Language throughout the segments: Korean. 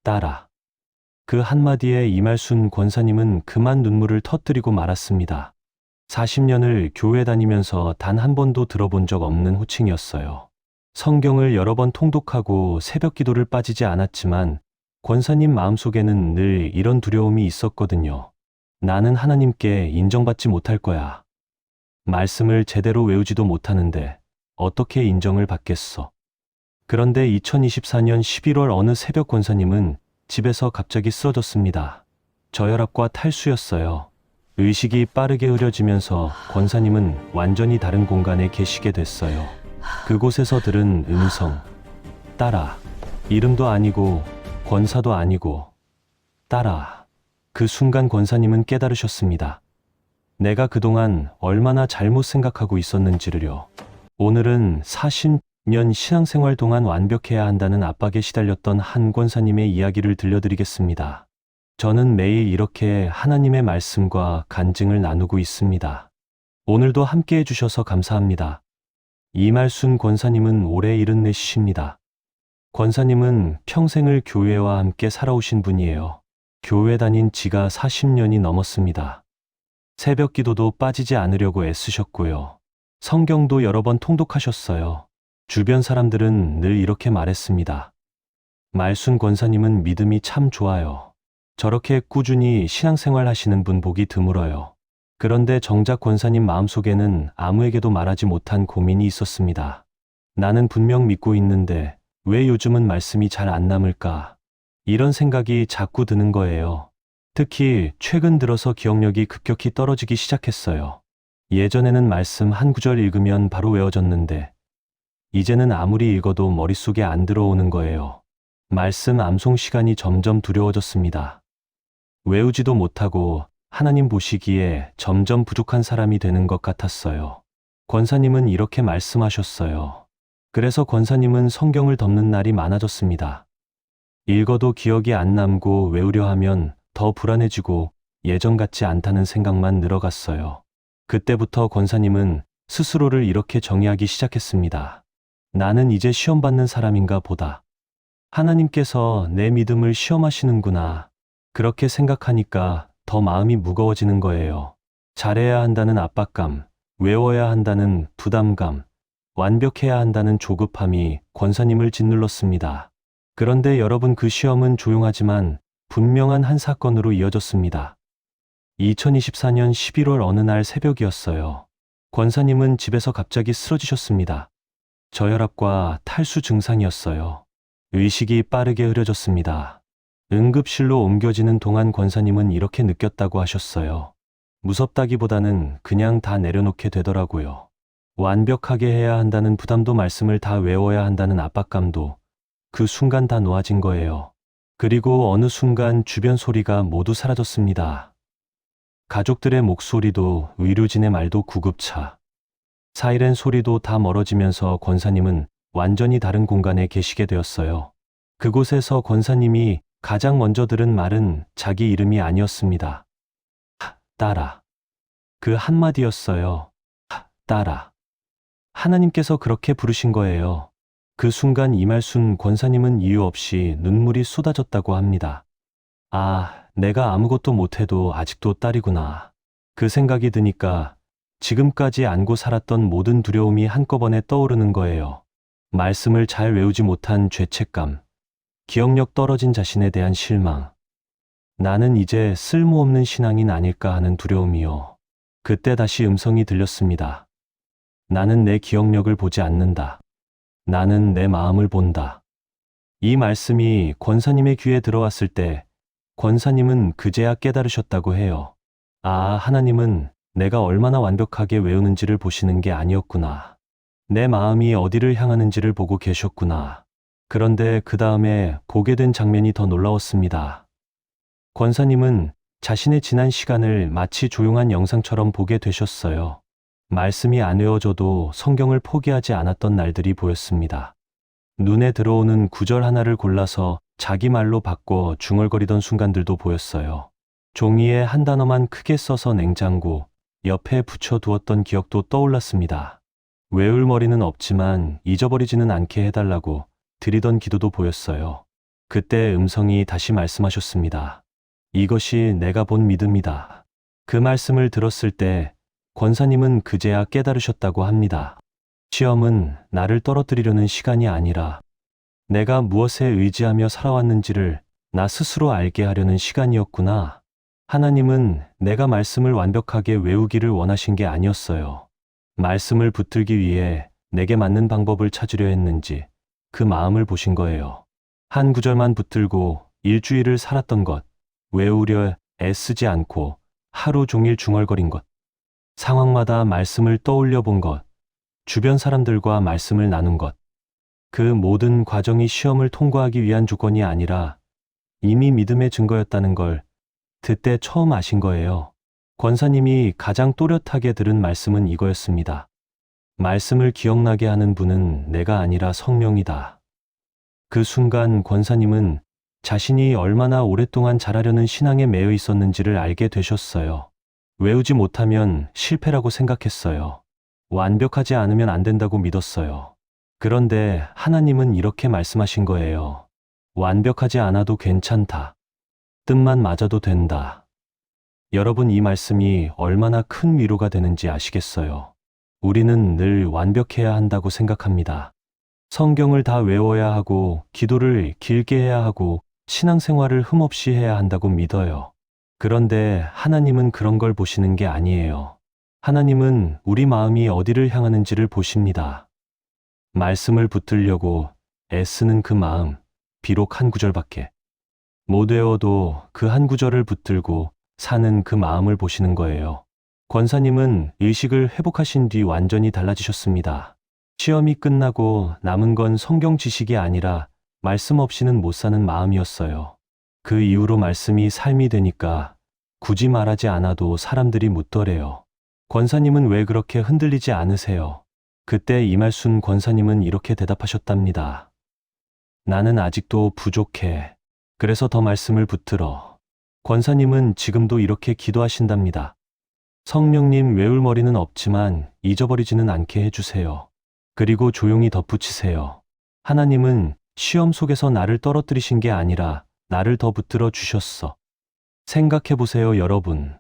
따라. 그 한마디에 이말순 권사님은 그만 눈물을 터뜨리고 말았습니다. 40년을 교회 다니면서 단 한 번도 들어본 적 없는 호칭이었어요. 성경을 여러 번 통독하고 새벽 기도를 빠지지 않았지만 권사님 마음속에는 늘 이런 두려움이 있었거든요. 나는 하나님께 인정받지 못할 거야. 말씀을 제대로 외우지도 못하는데 어떻게 인정을 받겠어. 그런데 2024년 11월 어느 새벽 권사님은 집에서 갑자기 쓰러졌습니다. 저혈압과 탈수였어요. 의식이 빠르게 흐려지면서 권사님은 완전히 다른 공간에 계시게 됐어요. 그곳에서 들은 음성. 따라. 이름도 아니고 권사도 아니고 따라. 그 순간 권사님은 깨달으셨습니다. 내가 그동안 얼마나 잘못 생각하고 있었는지를요. 오늘은 40년 신앙생활 동안 완벽해야 한다는 압박에 시달렸던 한 권사님의 이야기를 들려드리겠습니다. 저는 매일 이렇게 하나님의 말씀과 간증을 나누고 있습니다. 오늘도 함께 해주셔서 감사합니다. 이말순 권사님은 올해 74입니다. 권사님은 평생을 교회와 함께 살아오신 분이에요. 교회 다닌 지가 40년이 넘었습니다. 새벽 기도도 빠지지 않으려고 애쓰셨고요. 성경도 여러 번 통독하셨어요. 주변 사람들은 늘 이렇게 말했습니다. 말순 권사님은 믿음이 참 좋아요. 저렇게 꾸준히 신앙생활 하시는 분 보기 드물어요. 그런데 정작 권사님 마음속에는 아무에게도 말하지 못한 고민이 있었습니다. 나는 분명 믿고 있는데 왜 요즘은 말씀이 잘 안 남을까? 이런 생각이 자꾸 드는 거예요. 특히 최근 들어서 기억력이 급격히 떨어지기 시작했어요. 예전에는 말씀 한 구절 읽으면 바로 외워졌는데 이제는 아무리 읽어도 머릿속에 안 들어오는 거예요. 말씀 암송 시간이 점점 두려워졌습니다. 외우지도 못하고 하나님 보시기에 점점 부족한 사람이 되는 것 같았어요. 권사님은 이렇게 말씀하셨어요. 그래서 권사님은 성경을 덮는 날이 많아졌습니다. 읽어도 기억이 안 남고 외우려 하면 더 불안해지고 예전 같지 않다는 생각만 늘어갔어요. 그때부터 권사님은 스스로를 이렇게 정의하기 시작했습니다. 나는 이제 시험 받는 사람인가 보다. 하나님께서 내 믿음을 시험하시는구나. 그렇게 생각하니까 더 마음이 무거워지는 거예요. 잘해야 한다는 압박감, 외워야 한다는 부담감, 완벽해야 한다는 조급함이 권사님을 짓눌렀습니다. 그런데 여러분, 그 시험은 조용하지만 분명한 한 사건으로 이어졌습니다. 2024년 11월 어느 날 새벽이었어요. 권사님은 집에서 갑자기 쓰러지셨습니다. 저혈압과 탈수 증상이었어요. 의식이 빠르게 흐려졌습니다. 응급실로 옮겨지는 동안 권사님은 이렇게 느꼈다고 하셨어요. 무섭다기보다는 그냥 다 내려놓게 되더라고요. 완벽하게 해야 한다는 부담도, 말씀을 다 외워야 한다는 압박감도 그 순간 다 놓아진 거예요. 그리고 어느 순간 주변 소리가 모두 사라졌습니다. 가족들의 목소리도, 의료진의 말도, 구급차, 사이렌 소리도 다 멀어지면서 권사님은 완전히 다른 공간에 계시게 되었어요. 그곳에서 권사님이 가장 먼저 들은 말은 자기 이름이 아니었습니다. 따라. 그 한마디였어요. 따라. 하나님께서 그렇게 부르신 거예요. 그 순간 이말순 권사님은 이유 없이 눈물이 쏟아졌다고 합니다. 아, 내가 아무것도 못해도 아직도 딸이구나. 그 생각이 드니까 지금까지 안고 살았던 모든 두려움이 한꺼번에 떠오르는 거예요. 말씀을 잘 외우지 못한 죄책감, 기억력 떨어진 자신에 대한 실망, 나는 이제 쓸모없는 신앙인 아닐까 하는 두려움이요. 그때 다시 음성이 들렸습니다. 나는 내 기억력을 보지 않는다. 나는 내 마음을 본다. 이 말씀이 권사님의 귀에 들어왔을 때 권사님은 그제야 깨달으셨다고 해요. 아, 하나님은 내가 얼마나 완벽하게 외우는지를 보시는 게 아니었구나. 내 마음이 어디를 향하는지를 보고 계셨구나. 그런데 그 다음에 보게 된 장면이 더 놀라웠습니다. 권사님은 자신의 지난 시간을 마치 조용한 영상처럼 보게 되셨어요. 말씀이 안 외워져도 성경을 포기하지 않았던 날들이 보였습니다. 눈에 들어오는 구절 하나를 골라서 자기 말로 바꿔 중얼거리던 순간들도 보였어요. 종이에 한 단어만 크게 써서 냉장고 옆에 붙여두었던 기억도 떠올랐습니다. 외울 머리는 없지만 잊어버리지는 않게 해달라고 드리던 기도도 보였어요. 그때 음성이 다시 말씀하셨습니다. 이것이 내가 본 믿음이다. 그 말씀을 들었을 때 권사님은 그제야 깨달으셨다고 합니다. 시험은 나를 떨어뜨리려는 시간이 아니라 내가 무엇에 의지하며 살아왔는지를 나 스스로 알게 하려는 시간이었구나. 하나님은 내가 말씀을 완벽하게 외우기를 원하신 게 아니었어요. 말씀을 붙들기 위해 내게 맞는 방법을 찾으려 했는지 그 마음을 보신 거예요. 한 구절만 붙들고 일주일을 살았던 것, 외우려 애쓰지 않고 하루 종일 중얼거린 것, 상황마다 말씀을 떠올려 본 것, 주변 사람들과 말씀을 나눈 것, 그 모든 과정이 시험을 통과하기 위한 조건이 아니라 이미 믿음의 증거였다는 걸 그때 처음 아신 거예요. 권사님이 가장 또렷하게 들은 말씀은 이거였습니다. 말씀을 기억나게 하는 분은 내가 아니라 성령이다. 그 순간 권사님은 자신이 얼마나 오랫동안 잘하려는 신앙에 매여 있었는지를 알게 되셨어요. 외우지 못하면 실패라고 생각했어요. 완벽하지 않으면 안 된다고 믿었어요. 그런데 하나님은 이렇게 말씀하신 거예요. 완벽하지 않아도 괜찮다. 뜻만 맞아도 된다. 여러분, 이 말씀이 얼마나 큰 위로가 되는지 아시겠어요? 우리는 늘 완벽해야 한다고 생각합니다. 성경을 다 외워야 하고, 기도를 길게 해야 하고, 신앙생활을 흠없이 해야 한다고 믿어요. 그런데 하나님은 그런 걸 보시는 게 아니에요. 하나님은 우리 마음이 어디를 향하는지를 보십니다. 말씀을 붙들려고 애쓰는 그 마음, 비록 한 구절밖에 못 외워도 그 한 구절을 붙들고 사는 그 마음을 보시는 거예요. 권사님은 의식을 회복하신 뒤 완전히 달라지셨습니다. 시험이 끝나고 남은 건 성경 지식이 아니라 말씀 없이는 못 사는 마음이었어요. 그 이후로 말씀이 삶이 되니까 굳이 말하지 않아도 사람들이 묻더래요. 권사님은 왜 그렇게 흔들리지 않으세요? 그때 이말순 권사님은 이렇게 대답하셨답니다. 나는 아직도 부족해. 그래서 더 말씀을 붙들어. 권사님은 지금도 이렇게 기도하신답니다. 성령님, 외울 머리는 없지만 잊어버리지는 않게 해주세요. 그리고 조용히 덧붙이세요. 하나님은 시험 속에서 나를 떨어뜨리신 게 아니라 나를 더 붙들어 주셨어. 생각해보세요, 여러분.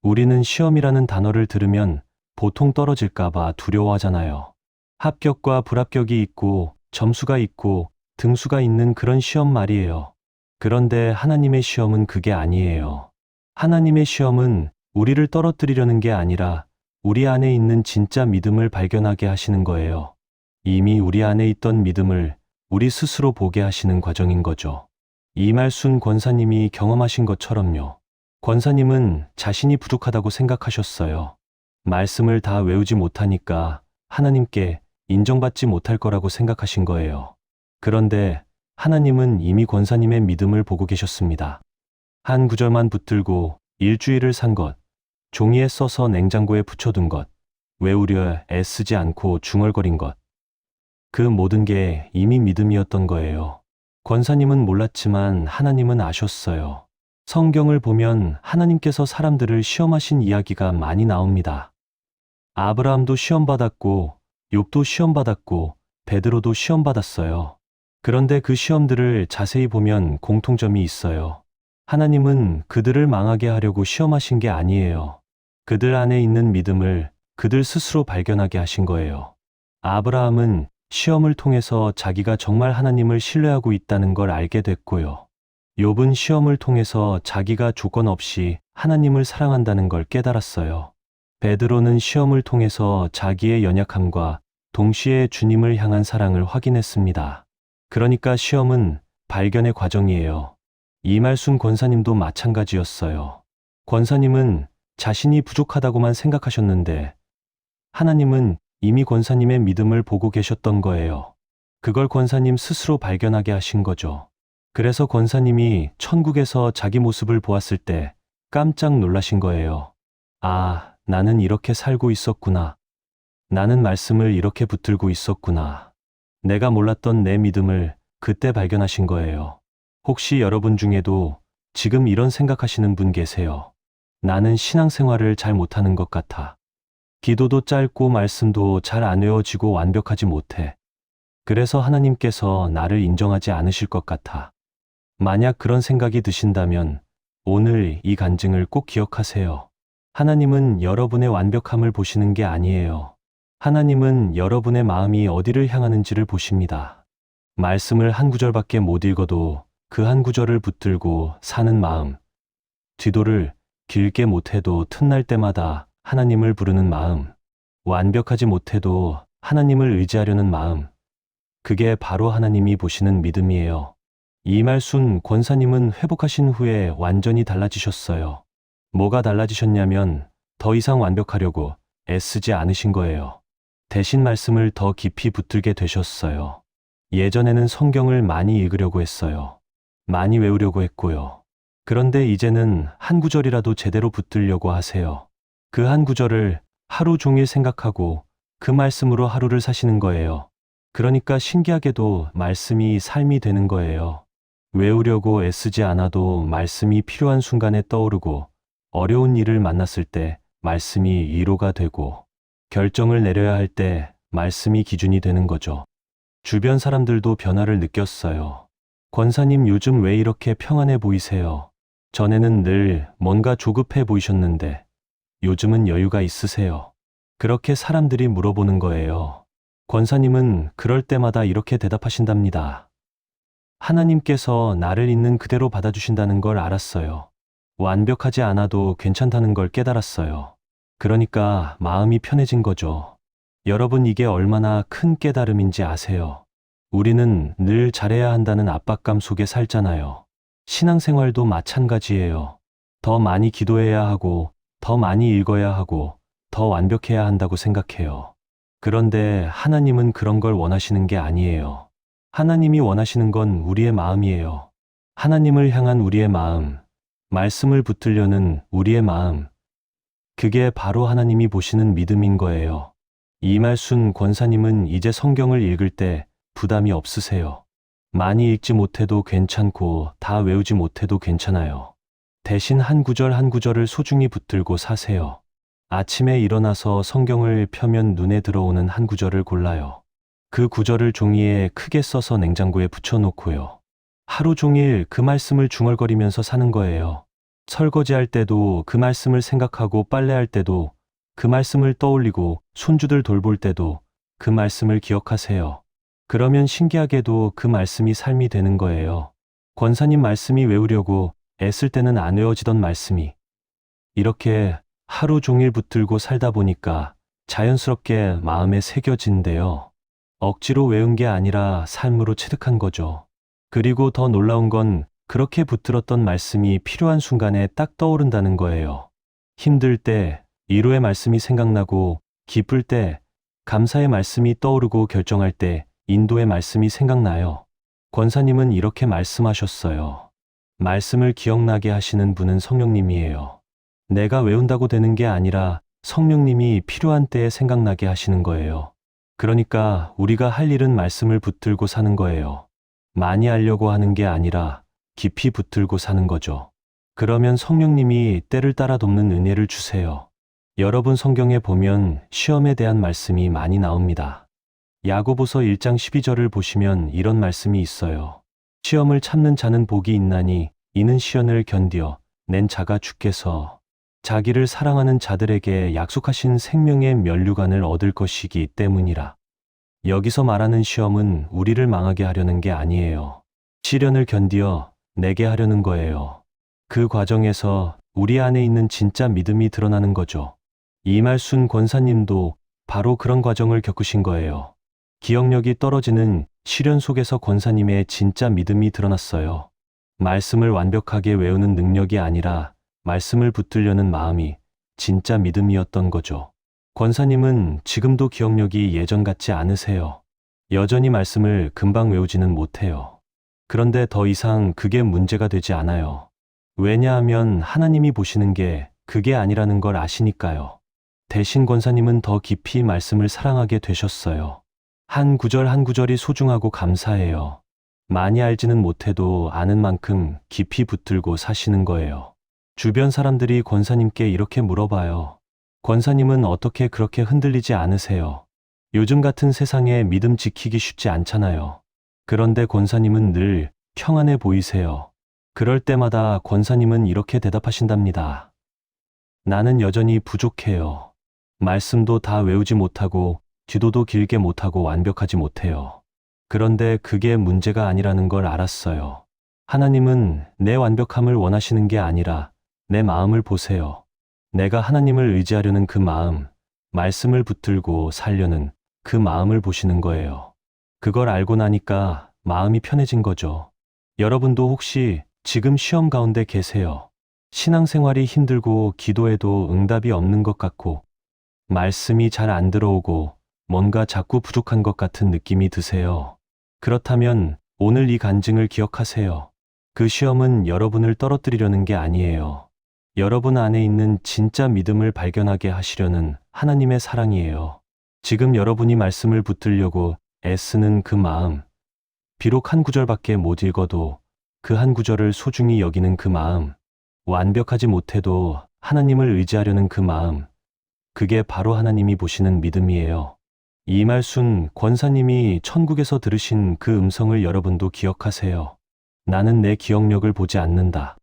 우리는 시험이라는 단어를 들으면 보통 떨어질까봐 두려워하잖아요. 합격과 불합격이 있고 점수가 있고 등수가 있는 그런 시험 말이에요. 그런데 하나님의 시험은 그게 아니에요. 하나님의 시험은 우리를 떨어뜨리려는 게 아니라 우리 안에 있는 진짜 믿음을 발견하게 하시는 거예요. 이미 우리 안에 있던 믿음을 우리 스스로 보게 하시는 과정인 거죠. 이말순 권사님이 경험하신 것처럼요. 권사님은 자신이 부족하다고 생각하셨어요. 말씀을 다 외우지 못하니까 하나님께 인정받지 못할 거라고 생각하신 거예요. 그런데 하나님은 이미 권사님의 믿음을 보고 계셨습니다. 한 구절만 붙들고 일주일을 산 것, 종이에 써서 냉장고에 붙여둔 것, 외우려 애쓰지 않고 중얼거린 것, 그 모든 게 이미 믿음이었던 거예요. 권사님은 몰랐지만 하나님은 아셨어요. 성경을 보면 하나님께서 사람들을 시험하신 이야기가 많이 나옵니다. 아브라함도 시험받았고, 욥도 시험받았고, 베드로도 시험받았어요. 그런데 그 시험들을 자세히 보면 공통점이 있어요. 하나님은 그들을 망하게 하려고 시험하신 게 아니에요. 그들 안에 있는 믿음을 그들 스스로 발견하게 하신 거예요. 아브라함은 시험을 통해서 자기가 정말 하나님을 신뢰하고 있다는 걸 알게 됐고요. 욥은 시험을 통해서 자기가 조건 없이 하나님을 사랑한다는 걸 깨달았어요. 베드로는 시험을 통해서 자기의 연약함과 동시에 주님을 향한 사랑을 확인했습니다. 그러니까 시험은 발견의 과정이에요. 이말순 권사님도 마찬가지였어요. 권사님은 자신이 부족하다고만 생각하셨는데 하나님은 이미 권사님의 믿음을 보고 계셨던 거예요. 그걸 권사님 스스로 발견하게 하신 거죠. 그래서 권사님이 천국에서 자기 모습을 보았을 때 깜짝 놀라신 거예요. 아, 나는 이렇게 살고 있었구나. 나는 말씀을 이렇게 붙들고 있었구나. 내가 몰랐던 내 믿음을 그때 발견하신 거예요. 혹시 여러분 중에도 지금 이런 생각하시는 분 계세요? 나는 신앙생활을 잘 못하는 것 같아. 기도도 짧고 말씀도 잘 안 외워지고 완벽하지 못해. 그래서 하나님께서 나를 인정하지 않으실 것 같아. 만약 그런 생각이 드신다면 오늘 이 간증을 꼭 기억하세요. 하나님은 여러분의 완벽함을 보시는 게 아니에요. 하나님은 여러분의 마음이 어디를 향하는지를 보십니다. 말씀을 한 구절밖에 못 읽어도 그 한 구절을 붙들고 사는 마음, 기도를 길게 못해도 틈날 때마다 하나님을 부르는 마음, 완벽하지 못해도 하나님을 의지하려는 마음, 그게 바로 하나님이 보시는 믿음이에요. 이말순 권사님은 회복하신 후에 완전히 달라지셨어요. 뭐가 달라지셨냐면 더 이상 완벽하려고 애쓰지 않으신 거예요. 대신 말씀을 더 깊이 붙들게 되셨어요. 예전에는 성경을 많이 읽으려고 했어요. 많이 외우려고 했고요. 그런데 이제는 한 구절이라도 제대로 붙들려고 하세요. 그 한 구절을 하루 종일 생각하고 그 말씀으로 하루를 사시는 거예요. 그러니까 신기하게도 말씀이 삶이 되는 거예요. 외우려고 애쓰지 않아도 말씀이 필요한 순간에 떠오르고 어려운 일을 만났을 때 말씀이 위로가 되고 결정을 내려야 할 때 말씀이 기준이 되는 거죠. 주변 사람들도 변화를 느꼈어요. 권사님 요즘 왜 이렇게 평안해 보이세요? 전에는 늘 뭔가 조급해 보이셨는데 요즘은 여유가 있으세요. 그렇게 사람들이 물어보는 거예요. 권사님은 그럴 때마다 이렇게 대답하신답니다. 하나님께서 나를 있는 그대로 받아주신다는 걸 알았어요. 완벽하지 않아도 괜찮다는 걸 깨달았어요. 그러니까 마음이 편해진 거죠. 여러분 이게 얼마나 큰 깨달음인지 아세요? 우리는 늘 잘해야 한다는 압박감 속에 살잖아요. 신앙생활도 마찬가지예요. 더 많이 기도해야 하고, 더 많이 읽어야 하고, 더 완벽해야 한다고 생각해요. 그런데 하나님은 그런 걸 원하시는 게 아니에요. 하나님이 원하시는 건 우리의 마음이에요. 하나님을 향한 우리의 마음, 말씀을 붙들려는 우리의 마음, 그게 바로 하나님이 보시는 믿음인 거예요. 이말순 권사님은 이제 성경을 읽을 때 부담이 없으세요. 많이 읽지 못해도 괜찮고 다 외우지 못해도 괜찮아요. 대신 한 구절 한 구절을 소중히 붙들고 사세요. 아침에 일어나서 성경을 펴면 눈에 들어오는 한 구절을 골라요. 그 구절을 종이에 크게 써서 냉장고에 붙여놓고요. 하루 종일 그 말씀을 중얼거리면서 사는 거예요. 설거지할 때도 그 말씀을 생각하고 빨래할 때도 그 말씀을 떠올리고 손주들 돌볼 때도 그 말씀을 기억하세요. 그러면 신기하게도 그 말씀이 삶이 되는 거예요. 권사님 말씀이 외우려고 애쓸 때는 안 외워지던 말씀이 이렇게 하루 종일 붙들고 살다 보니까 자연스럽게 마음에 새겨진대요. 억지로 외운 게 아니라 삶으로 체득한 거죠. 그리고 더 놀라운 건 그렇게 붙들었던 말씀이 필요한 순간에 딱 떠오른다는 거예요. 힘들 때 위로의 말씀이 생각나고, 기쁠 때 감사의 말씀이 떠오르고, 결정할 때 인도의 말씀이 생각나요. 권사님은 이렇게 말씀하셨어요. 말씀을 기억나게 하시는 분은 성령님이에요. 내가 외운다고 되는 게 아니라 성령님이 필요한 때에 생각나게 하시는 거예요. 그러니까 우리가 할 일은 말씀을 붙들고 사는 거예요. 많이 하려고 하는 게 아니라 깊이 붙들고 사는 거죠. 그러면 성령님이 때를 따라 돕는 은혜를 주세요. 여러분 성경에 보면 시험에 대한 말씀이 많이 나옵니다. 야고보서 1장 12절을 보시면 이런 말씀이 있어요. 시험을 참는 자는 복이 있나니 이는 시험을 견디어 낸 자가 주께서 자기를 사랑하는 자들에게 약속하신 생명의 면류관을 얻을 것이기 때문이라. 여기서 말하는 시험은 우리를 망하게 하려는 게 아니에요. 시련을 견디어 내게 하려는 거예요. 그 과정에서 우리 안에 있는 진짜 믿음이 드러나는 거죠. 이말순 권사님도 바로 그런 과정을 겪으신 거예요. 기억력이 떨어지는 시련 속에서 권사님의 진짜 믿음이 드러났어요. 말씀을 완벽하게 외우는 능력이 아니라 말씀을 붙들려는 마음이 진짜 믿음이었던 거죠. 권사님은 지금도 기억력이 예전 같지 않으세요. 여전히 말씀을 금방 외우지는 못해요. 그런데 더 이상 그게 문제가 되지 않아요. 왜냐하면 하나님이 보시는 게 그게 아니라는 걸 아시니까요. 대신 권사님은 더 깊이 말씀을 사랑하게 되셨어요. 한 구절 한 구절이 소중하고 감사해요. 많이 알지는 못해도 아는 만큼 깊이 붙들고 사시는 거예요. 주변 사람들이 권사님께 이렇게 물어봐요. 권사님은 어떻게 그렇게 흔들리지 않으세요? 요즘 같은 세상에 믿음 지키기 쉽지 않잖아요. 그런데 권사님은 늘 평안해 보이세요. 그럴 때마다 권사님은 이렇게 대답하신답니다. 나는 여전히 부족해요. 말씀도 다 외우지 못하고 기도도 길게 못하고 완벽하지 못해요. 그런데 그게 문제가 아니라는 걸 알았어요. 하나님은 내 완벽함을 원하시는 게 아니라 내 마음을 보세요. 내가 하나님을 의지하려는 그 마음, 말씀을 붙들고 살려는 그 마음을 보시는 거예요. 그걸 알고 나니까 마음이 편해진 거죠. 여러분도 혹시 지금 시험 가운데 계세요? 신앙생활이 힘들고 기도해도 응답이 없는 것 같고 말씀이 잘 안 들어오고 뭔가 자꾸 부족한 것 같은 느낌이 드세요. 그렇다면 오늘 이 간증을 기억하세요. 그 시험은 여러분을 떨어뜨리려는 게 아니에요. 여러분 안에 있는 진짜 믿음을 발견하게 하시려는 하나님의 사랑이에요. 지금 여러분이 말씀을 붙들려고 애쓰는 그 마음, 비록 한 구절밖에 못 읽어도 그 한 구절을 소중히 여기는 그 마음, 완벽하지 못해도 하나님을 의지하려는 그 마음, 그게 바로 하나님이 보시는 믿음이에요. 이말순 권사님이 천국에서 들으신 그 음성을 여러분도 기억하세요. 나는 내 기억력을 보지 않는다.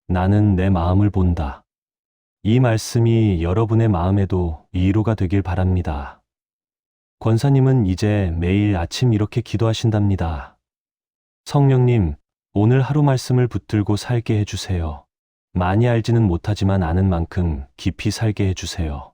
나는 내 마음을 본다. 이 말씀이 여러분의 마음에도 위로가 되길 바랍니다. 권사님은 이제 매일 아침 이렇게 기도하신답니다. 성령님, 오늘 하루 말씀을 붙들고 살게 해주세요. 많이 알지는 못하지만 아는 만큼 깊이 살게 해주세요.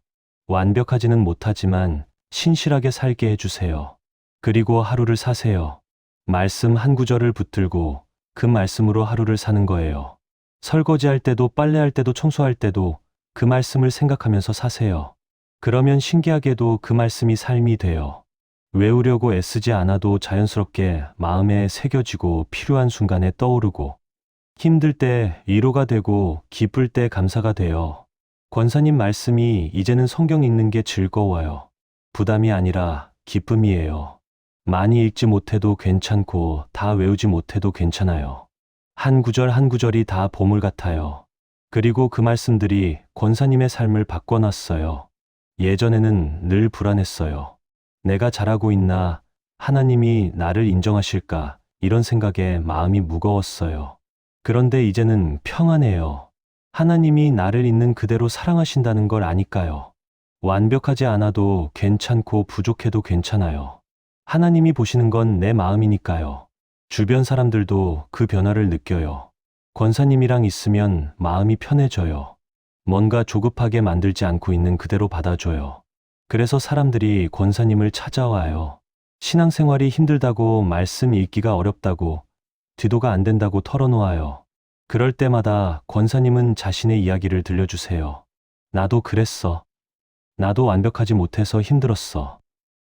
완벽하지는 못하지만 신실하게 살게 해주세요. 그리고 하루를 사세요. 말씀 한 구절을 붙들고 그 말씀으로 하루를 사는 거예요. 설거지할 때도 빨래할 때도 청소할 때도 그 말씀을 생각하면서 사세요. 그러면 신기하게도 그 말씀이 삶이 돼요. 외우려고 애쓰지 않아도 자연스럽게 마음에 새겨지고 필요한 순간에 떠오르고 힘들 때 위로가 되고 기쁠 때 감사가 돼요. 권사님 말씀이 이제는 성경 읽는 게 즐거워요. 부담이 아니라 기쁨이에요. 많이 읽지 못해도 괜찮고 다 외우지 못해도 괜찮아요. 한 구절 한 구절이 다 보물 같아요. 그리고 그 말씀들이 권사님의 삶을 바꿔놨어요. 예전에는 늘 불안했어요. 내가 잘하고 있나? 하나님이 나를 인정하실까? 이런 생각에 마음이 무거웠어요. 그런데 이제는 평안해요. 하나님이 나를 있는 그대로 사랑하신다는 걸 아니까요. 완벽하지 않아도 괜찮고 부족해도 괜찮아요. 하나님이 보시는 건 내 마음이니까요. 주변 사람들도 그 변화를 느껴요. 권사님이랑 있으면 마음이 편해져요. 뭔가 조급하게 만들지 않고 있는 그대로 받아줘요. 그래서 사람들이 권사님을 찾아와요. 신앙생활이 힘들다고 말씀 읽기가 어렵다고 기도가 안 된다고 털어놓아요. 그럴 때마다 권사님은 자신의 이야기를 들려주세요. 나도 그랬어. 나도 완벽하지 못해서 힘들었어.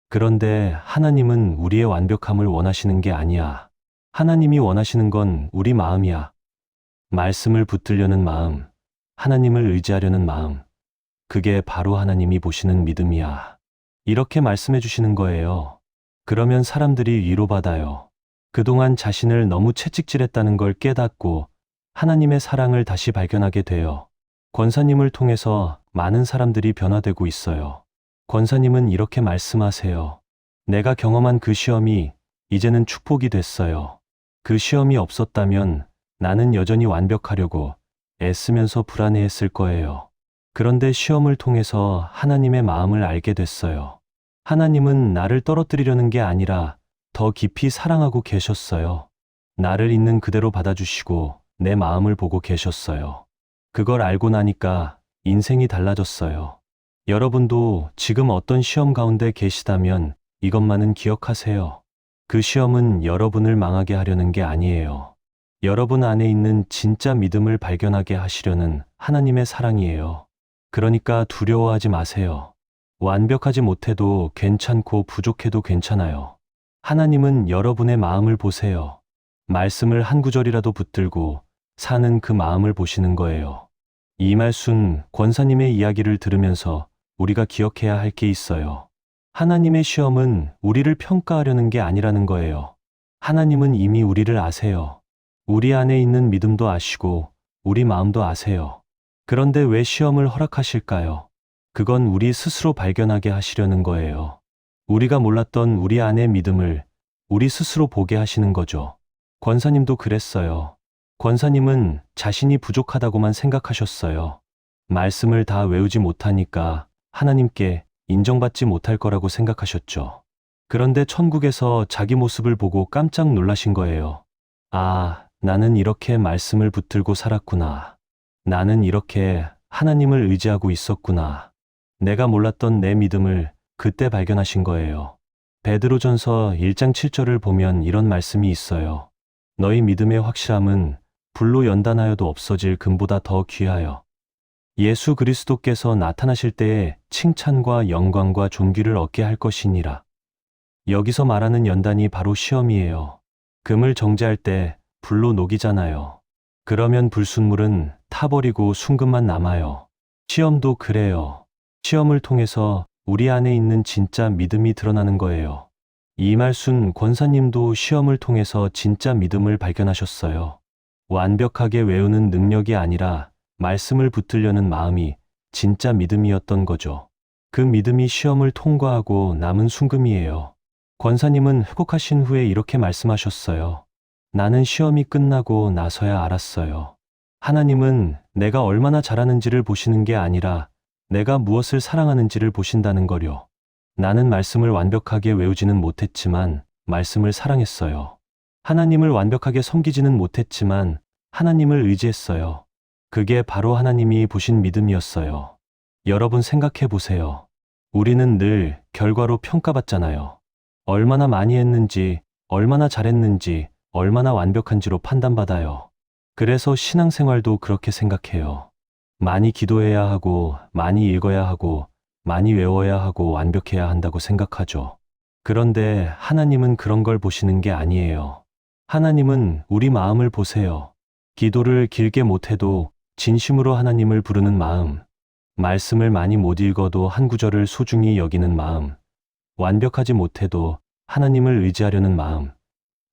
그런데 하나님은 우리의 완벽함을 원하시는 게 아니야. 하나님이 원하시는 건 우리 마음이야. 말씀을 붙들려는 마음, 하나님을 의지하려는 마음, 그게 바로 하나님이 보시는 믿음이야. 이렇게 말씀해 주시는 거예요. 그러면 사람들이 위로받아요. 그동안 자신을 너무 채찍질했다는 걸 깨닫고 하나님의 사랑을 다시 발견하게 돼요. 권사님을 통해서 많은 사람들이 변화되고 있어요. 권사님은 이렇게 말씀하세요. 내가 경험한 그 시험이 이제는 축복이 됐어요. 그 시험이 없었다면 나는 여전히 완벽하려고 애쓰면서 불안해했을 거예요. 그런데 시험을 통해서 하나님의 마음을 알게 됐어요. 하나님은 나를 떨어뜨리려는 게 아니라 더 깊이 사랑하고 계셨어요. 나를 있는 그대로 받아주시고 내 마음을 보고 계셨어요. 그걸 알고 나니까 인생이 달라졌어요. 여러분도 지금 어떤 시험 가운데 계시다면 이것만은 기억하세요. 그 시험은 여러분을 망하게 하려는 게 아니에요. 여러분 안에 있는 진짜 믿음을 발견하게 하시려는 하나님의 사랑이에요. 그러니까 두려워하지 마세요. 완벽하지 못해도 괜찮고 부족해도 괜찮아요. 하나님은 여러분의 마음을 보세요. 말씀을 한 구절이라도 붙들고 사는 그 마음을 보시는 거예요. 이말순 권사님의 이야기를 들으면서 우리가 기억해야 할 게 있어요. 하나님의 시험은 우리를 평가하려는 게 아니라는 거예요. 하나님은 이미 우리를 아세요. 우리 안에 있는 믿음도 아시고 우리 마음도 아세요. 그런데 왜 시험을 허락하실까요? 그건 우리 스스로 발견하게 하시려는 거예요. 우리가 몰랐던 우리 안의 믿음을 우리 스스로 보게 하시는 거죠. 권사님도 그랬어요. 권사님은 자신이 부족하다고만 생각하셨어요. 말씀을 다 외우지 못하니까 하나님께 인정받지 못할 거라고 생각하셨죠. 그런데 천국에서 자기 모습을 보고 깜짝 놀라신 거예요. 아, 나는 이렇게 말씀을 붙들고 살았구나. 나는 이렇게 하나님을 의지하고 있었구나. 내가 몰랐던 내 믿음을 그때 발견하신 거예요. 베드로전서 1장 7절을 보면 이런 말씀이 있어요. 너희 믿음의 확실함은 불로 연단하여도 없어질 금보다 더 귀하여 예수 그리스도께서 나타나실 때에 칭찬과 영광과 존귀를 얻게 할 것이니라. 여기서 말하는 연단이 바로 시험이에요. 금을 정제할 때 불로 녹이잖아요. 그러면 불순물은 타버리고 순금만 남아요. 시험도 그래요. 시험을 통해서 우리 안에 있는 진짜 믿음이 드러나는 거예요. 이말순 권사님도 시험을 통해서 진짜 믿음을 발견하셨어요. 완벽하게 외우는 능력이 아니라 말씀을 붙들려는 마음이 진짜 믿음이었던 거죠. 그 믿음이 시험을 통과하고 남은 순금이에요. 권사님은 회복하신 후에 이렇게 말씀하셨어요. 나는 시험이 끝나고 나서야 알았어요. 하나님은 내가 얼마나 잘하는지를 보시는 게 아니라 내가 무엇을 사랑하는지를 보신다는 거요. 나는 말씀을 완벽하게 외우지는 못했지만 말씀을 사랑했어요. 하나님을 완벽하게 섬기지는 못했지만 하나님을 의지했어요. 그게 바로 하나님이 보신 믿음이었어요. 여러분 생각해 보세요. 우리는 늘 결과로 평가받잖아요. 얼마나 많이 했는지, 얼마나 잘했는지, 얼마나 완벽한지로 판단받아요. 그래서 신앙생활도 그렇게 생각해요. 많이 기도해야 하고, 많이 읽어야 하고, 많이 외워야 하고 완벽해야 한다고 생각하죠. 그런데 하나님은 그런 걸 보시는 게 아니에요. 하나님은 우리 마음을 보세요. 기도를 길게 못해도 진심으로 하나님을 부르는 마음, 말씀을 많이 못 읽어도 한 구절을 소중히 여기는 마음, 완벽하지 못해도 하나님을 의지하려는 마음,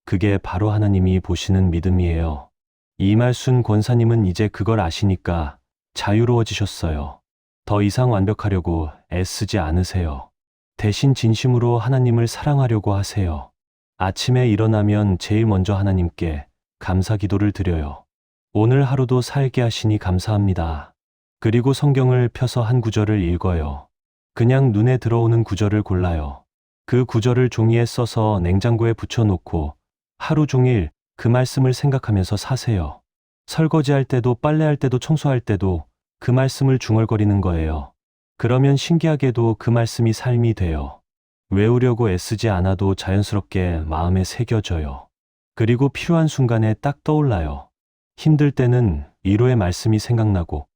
그게 바로 하나님이 보시는 믿음이에요. 이말순 권사님은 이제 그걸 아시니까 자유로워지셨어요. 더 이상 완벽하려고 애쓰지 않으세요. 대신 진심으로 하나님을 사랑하려고 하세요. 아침에 일어나면 제일 먼저 하나님께 감사 기도를 드려요. 오늘 하루도 살게 하시니 감사합니다. 그리고 성경을 펴서 한 구절을 읽어요. 그냥 눈에 들어오는 구절을 골라요. 그 구절을 종이에 써서 냉장고에 붙여놓고 하루 종일 그 말씀을 생각하면서 사세요. 설거지할 때도 빨래할 때도 청소할 때도 그 말씀을 중얼거리는 거예요. 그러면 신기하게도 그 말씀이 삶이 돼요. 외우려고 애쓰지 않아도 자연스럽게 마음에 새겨져요. 그리고 필요한 순간에 딱 떠올라요. 힘들 때는 위로의 말씀이 생각나고,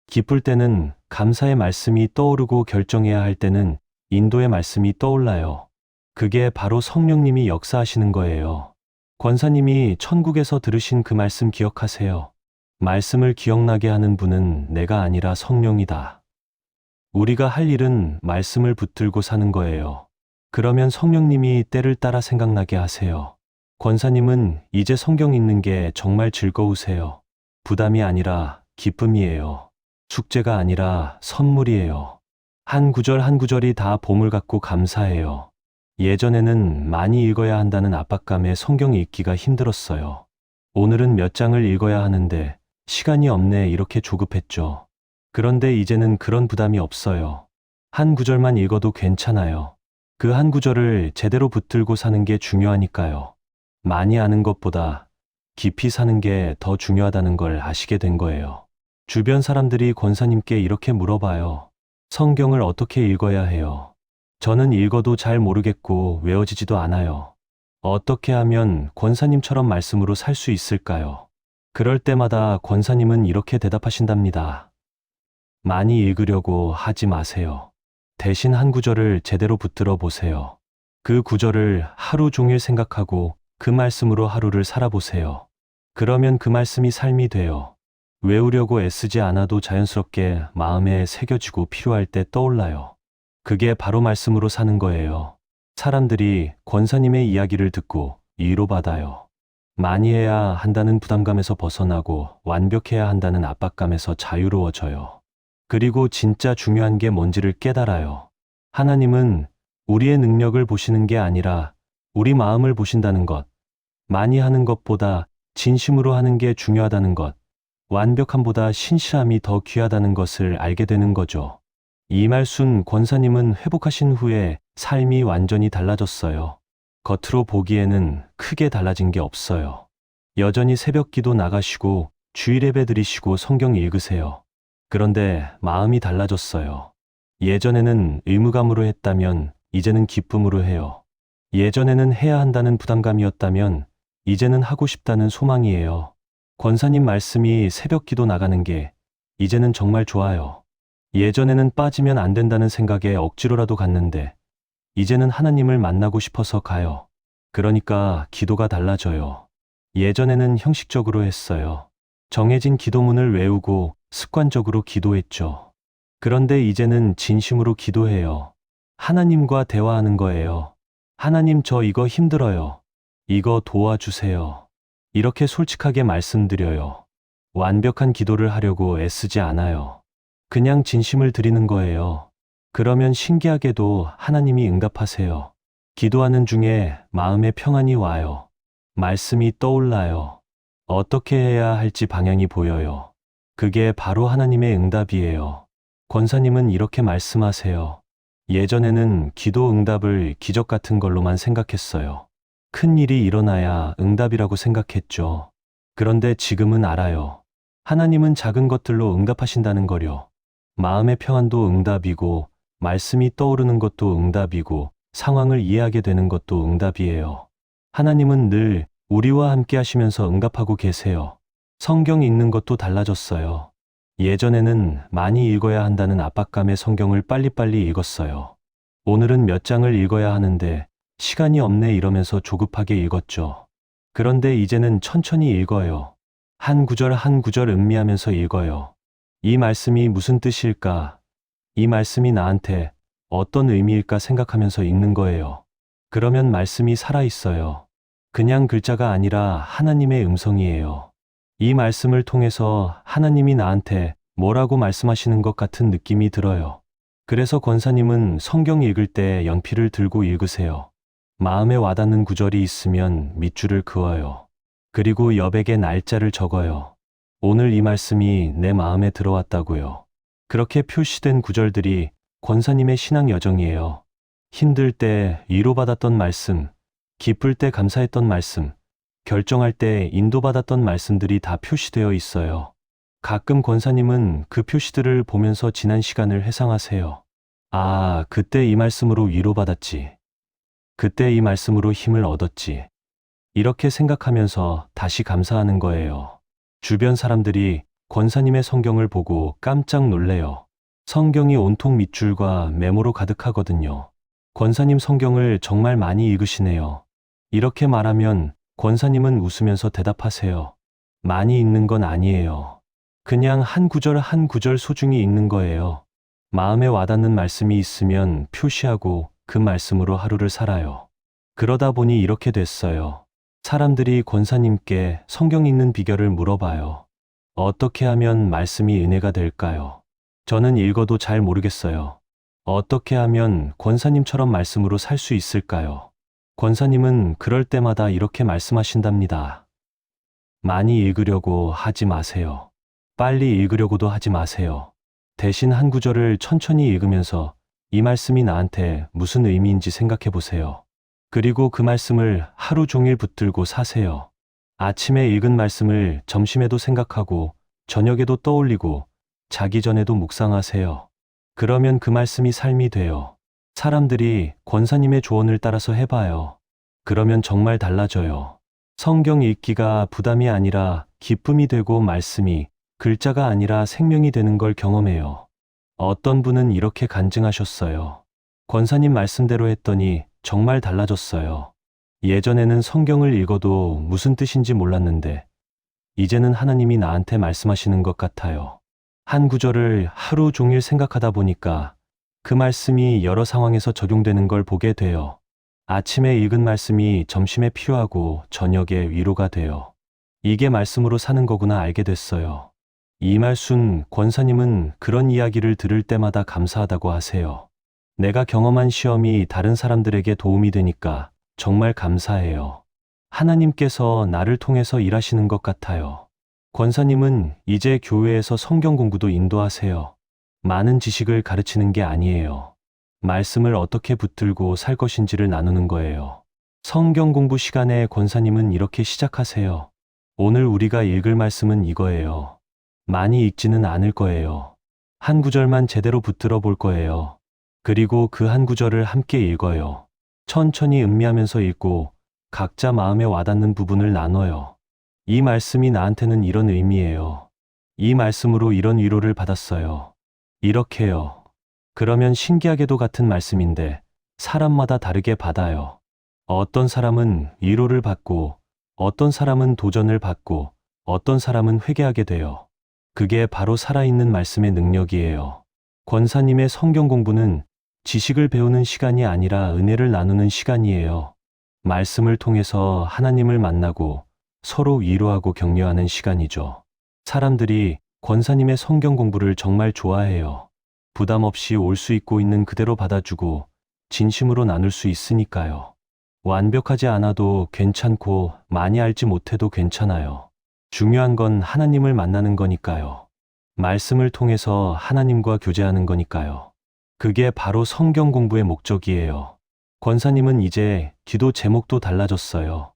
기쁠 때는 감사의 말씀이 떠오르고 결정해야 할 때는 인도의 말씀이 떠올라요. 그게 바로 성령님이 역사하시는 거예요. 권사님이 천국에서 들으신 그 말씀 기억하세요. 말씀을 기억나게 하는 분은 내가 아니라 성령이다. 우리가 할 일은 말씀을 붙들고 사는 거예요. 그러면 성령님이 때를 따라 생각나게 하세요. 권사님은 이제 성경 읽는 게 정말 즐거우세요. 부담이 아니라 기쁨이에요. 숙제가 아니라 선물이에요. 한 구절 한 구절이 다 보물 같고 감사해요. 예전에는 많이 읽어야 한다는 압박감에 성경 읽기가 힘들었어요. 오늘은 몇 장을 읽어야 하는데 시간이 없네 이렇게 조급했죠. 그런데 이제는 그런 부담이 없어요. 한 구절만 읽어도 괜찮아요. 그 한 구절을 제대로 붙들고 사는 게 중요하니까요. 많이 아는 것보다 깊이 사는 게 더 중요하다는 걸 아시게 된 거예요. 주변 사람들이 권사님께 이렇게 물어봐요. 성경을 어떻게 읽어야 해요? 저는 읽어도 잘 모르겠고 외워지지도 않아요. 어떻게 하면 권사님처럼 말씀으로 살 수 있을까요? 그럴 때마다 권사님은 이렇게 대답하신답니다. 많이 읽으려고 하지 마세요. 대신 한 구절을 제대로 붙들어 보세요. 그 구절을 하루 종일 생각하고 그 말씀으로 하루를 살아보세요. 그러면 그 말씀이 삶이 돼요. 외우려고 애쓰지 않아도 자연스럽게 마음에 새겨지고 필요할 때 떠올라요. 그게 바로 말씀으로 사는 거예요. 사람들이 권사님의 이야기를 듣고 위로받아요. 많이 해야 한다는 부담감에서 벗어나고 완벽해야 한다는 압박감에서 자유로워져요. 그리고 진짜 중요한 게 뭔지를 깨달아요. 하나님은 우리의 능력을 보시는 게 아니라 우리 마음을 보신다는 것. 많이 하는 것보다 진심으로 하는 게 중요하다는 것, 완벽함보다 신실함이 더 귀하다는 것을 알게 되는 거죠. 이말순 권사님은 회복하신 후에 삶이 완전히 달라졌어요. 겉으로 보기에는 크게 달라진 게 없어요. 여전히 새벽 기도 나가시고 주일 예배 드리시고 성경 읽으세요. 그런데 마음이 달라졌어요. 예전에는 의무감으로 했다면 이제는 기쁨으로 해요. 예전에는 해야 한다는 부담감이었다면 이제는 하고 싶다는 소망이에요. 권사님 말씀이 새벽 기도 나가는 게 이제는 정말 좋아요. 예전에는 빠지면 안 된다는 생각에 억지로라도 갔는데 이제는 하나님을 만나고 싶어서 가요. 그러니까 기도가 달라져요. 예전에는 형식적으로 했어요. 정해진 기도문을 외우고 습관적으로 기도했죠. 그런데 이제는 진심으로 기도해요. 하나님과 대화하는 거예요. 하나님, 저 이거 힘들어요. 이거 도와주세요. 이렇게 솔직하게 말씀드려요. 완벽한 기도를 하려고 애쓰지 않아요. 그냥 진심을 드리는 거예요. 그러면 신기하게도 하나님이 응답하세요. 기도하는 중에 마음에 평안이 와요. 말씀이 떠올라요. 어떻게 해야 할지 방향이 보여요. 그게 바로 하나님의 응답이에요. 권사님은 이렇게 말씀하세요. 예전에는 기도 응답을 기적 같은 걸로만 생각했어요. 큰 일이 일어나야 응답이라고 생각했죠. 그런데 지금은 알아요. 하나님은 작은 것들로 응답하신다는 거요. 마음의 평안도 응답이고, 말씀이 떠오르는 것도 응답이고, 상황을 이해하게 되는 것도 응답이에요. 하나님은 늘 우리와 함께 하시면서 응답하고 계세요. 성경 읽는 것도 달라졌어요. 예전에는 많이 읽어야 한다는 압박감에 성경을 빨리빨리 읽었어요. 오늘은 몇 장을 읽어야 하는데 시간이 없네 이러면서 조급하게 읽었죠. 그런데 이제는 천천히 읽어요. 한 구절 한 구절 음미하면서 읽어요. 이 말씀이 무슨 뜻일까? 이 말씀이 나한테 어떤 의미일까 생각하면서 읽는 거예요. 그러면 말씀이 살아있어요. 그냥 글자가 아니라 하나님의 음성이에요. 이 말씀을 통해서 하나님이 나한테 뭐라고 말씀하시는 것 같은 느낌이 들어요. 그래서 권사님은 성경 읽을 때 연필을 들고 읽으세요. 마음에 와닿는 구절이 있으면 밑줄을 그어요. 그리고 여백에 날짜를 적어요. 오늘 이 말씀이 내 마음에 들어왔다고요. 그렇게 표시된 구절들이 권사님의 신앙 여정이에요. 힘들 때 위로받았던 말씀, 기쁠 때 감사했던 말씀, 결정할 때 인도받았던 말씀들이 다 표시되어 있어요. 가끔 권사님은 그 표시들을 보면서 지난 시간을 회상하세요. 아, 그때 이 말씀으로 위로받았지. 그때 이 말씀으로 힘을 얻었지. 이렇게 생각하면서 다시 감사하는 거예요. 주변 사람들이 권사님의 성경을 보고 깜짝 놀래요. 성경이 온통 밑줄과 메모로 가득하거든요. 권사님 성경을 정말 많이 읽으시네요. 이렇게 말하면 권사님은 웃으면서 대답하세요. 많이 읽는 건 아니에요. 그냥 한 구절 한 구절 소중히 읽는 거예요. 마음에 와닿는 말씀이 있으면 표시하고 그 말씀으로 하루를 살아요. 그러다 보니 이렇게 됐어요. 사람들이 권사님께 성경 읽는 비결을 물어봐요. 어떻게 하면 말씀이 은혜가 될까요? 저는 읽어도 잘 모르겠어요. 어떻게 하면 권사님처럼 말씀으로 살 수 있을까요? 권사님은 그럴 때마다 이렇게 말씀하신답니다. 많이 읽으려고 하지 마세요. 빨리 읽으려고도 하지 마세요. 대신 한 구절을 천천히 읽으면서 이 말씀이 나한테 무슨 의미인지 생각해 보세요. 그리고 그 말씀을 하루 종일 붙들고 사세요. 아침에 읽은 말씀을 점심에도 생각하고 저녁에도 떠올리고 자기 전에도 묵상하세요. 그러면 그 말씀이 삶이 돼요. 사람들이 권사님의 조언을 따라서 해봐요. 그러면 정말 달라져요. 성경 읽기가 부담이 아니라 기쁨이 되고 말씀이 글자가 아니라 생명이 되는 걸 경험해요. 어떤 분은 이렇게 간증하셨어요. 권사님 말씀대로 했더니 정말 달라졌어요. 예전에는 성경을 읽어도 무슨 뜻인지 몰랐는데 이제는 하나님이 나한테 말씀하시는 것 같아요. 한 구절을 하루 종일 생각하다 보니까 그 말씀이 여러 상황에서 적용되는 걸 보게 돼요. 아침에 읽은 말씀이 점심에 필요하고 저녁에 위로가 돼요. 이게 말씀으로 사는 거구나 알게 됐어요. 이말순 권사님은 그런 이야기를 들을 때마다 감사하다고 하세요. 내가 경험한 시험이 다른 사람들에게 도움이 되니까 정말 감사해요. 하나님께서 나를 통해서 일하시는 것 같아요. 권사님은 이제 교회에서 성경 공부도 인도하세요. 많은 지식을 가르치는 게 아니에요. 말씀을 어떻게 붙들고 살 것인지를 나누는 거예요. 성경 공부 시간에 권사님은 이렇게 시작하세요. 오늘 우리가 읽을 말씀은 이거예요. 많이 읽지는 않을 거예요. 한 구절만 제대로 붙들어 볼 거예요. 그리고 그 한 구절을 함께 읽어요. 천천히 음미하면서 읽고 각자 마음에 와닿는 부분을 나눠요. 이 말씀이 나한테는 이런 의미예요. 이 말씀으로 이런 위로를 받았어요. 이렇게요. 그러면 신기하게도 같은 말씀인데 사람마다 다르게 받아요. 어떤 사람은 위로를 받고 어떤 사람은 도전을 받고 어떤 사람은 회개하게 돼요. 그게 바로 살아있는 말씀의 능력이에요. 권사님의 성경 공부는 지식을 배우는 시간이 아니라 은혜를 나누는 시간이에요. 말씀을 통해서 하나님을 만나고 서로 위로하고 격려하는 시간이죠. 사람들이 권사님의 성경 공부를 정말 좋아해요. 부담 없이 올 수 있고 있는 그대로 받아주고 진심으로 나눌 수 있으니까요. 완벽하지 않아도 괜찮고 많이 알지 못해도 괜찮아요. 중요한 건 하나님을 만나는 거니까요. 말씀을 통해서 하나님과 교제하는 거니까요. 그게 바로 성경 공부의 목적이에요. 권사님은 이제 기도 제목도 달라졌어요.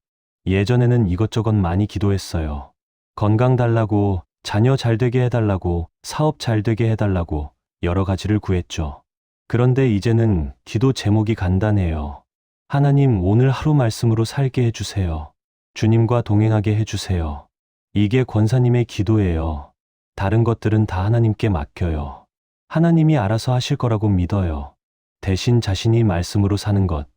예전에는 이것저것 많이 기도했어요. 건강 달라고, 자녀 잘 되게 해달라고, 사업 잘 되게 해달라고 여러 가지를 구했죠. 그런데 이제는 기도 제목이 간단해요. 하나님, 오늘 하루 말씀으로 살게 해주세요. 주님과 동행하게 해주세요. 이게 권사님의 기도예요. 다른 것들은 다 하나님께 맡겨요. 하나님이 알아서 하실 거라고 믿어요. 대신 자신이 말씀으로 사는 것,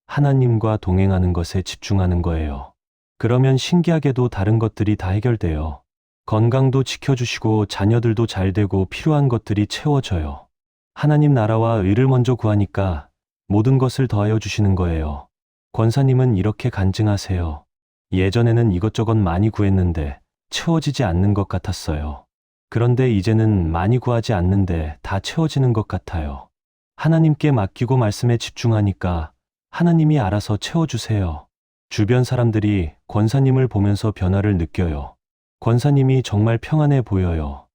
하나님과 동행하는 것에 집중하는 거예요. 그러면 신기하게도 다른 것들이 다 해결돼요. 건강도 지켜주시고 자녀들도 잘 되고 필요한 것들이 채워져요. 하나님 나라와 의를 먼저 구하니까 모든 것을 더하여 주시는 거예요. 권사님은 이렇게 간증하세요. 예전에는 이것저것 많이 구했는데 채워지지 않는 것 같았어요. 그런데 이제는 많이 구하지 않는데 다 채워지는 것 같아요. 하나님께 맡기고 말씀에 집중하니까 하나님이 알아서 채워주세요. 주변 사람들이 권사님을 보면서 변화를 느껴요. 권사님이 정말 평안해 보여요.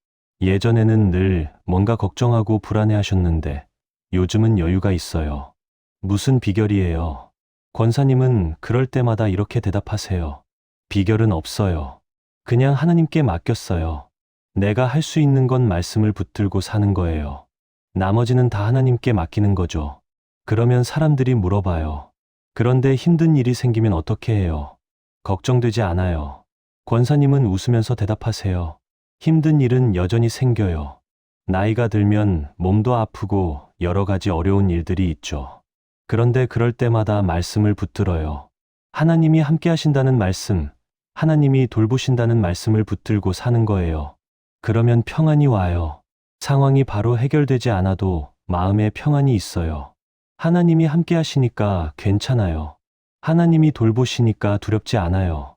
예전에는 늘 뭔가 걱정하고 불안해 하셨는데 요즘은 여유가 있어요. 무슨 비결이에요? 권사님은 그럴 때마다 이렇게 대답하세요. 비결은 없어요. 그냥 하나님께 맡겼어요. 내가 할 수 있는 건 말씀을 붙들고 사는 거예요. 나머지는 다 하나님께 맡기는 거죠. 그러면 사람들이 물어봐요. 그런데 힘든 일이 생기면 어떻게 해요? 걱정되지 않아요. 권사님은 웃으면서 대답하세요. 힘든 일은 여전히 생겨요. 나이가 들면 몸도 아프고 여러 가지 어려운 일들이 있죠. 그런데 그럴 때마다 말씀을 붙들어요. 하나님이 함께 하신다는 말씀, 하나님이 돌보신다는 말씀을 붙들고 사는 거예요. 그러면 평안이 와요. 상황이 바로 해결되지 않아도 마음에 평안이 있어요. 하나님이 함께 하시니까 괜찮아요. 하나님이 돌보시니까 두렵지 않아요.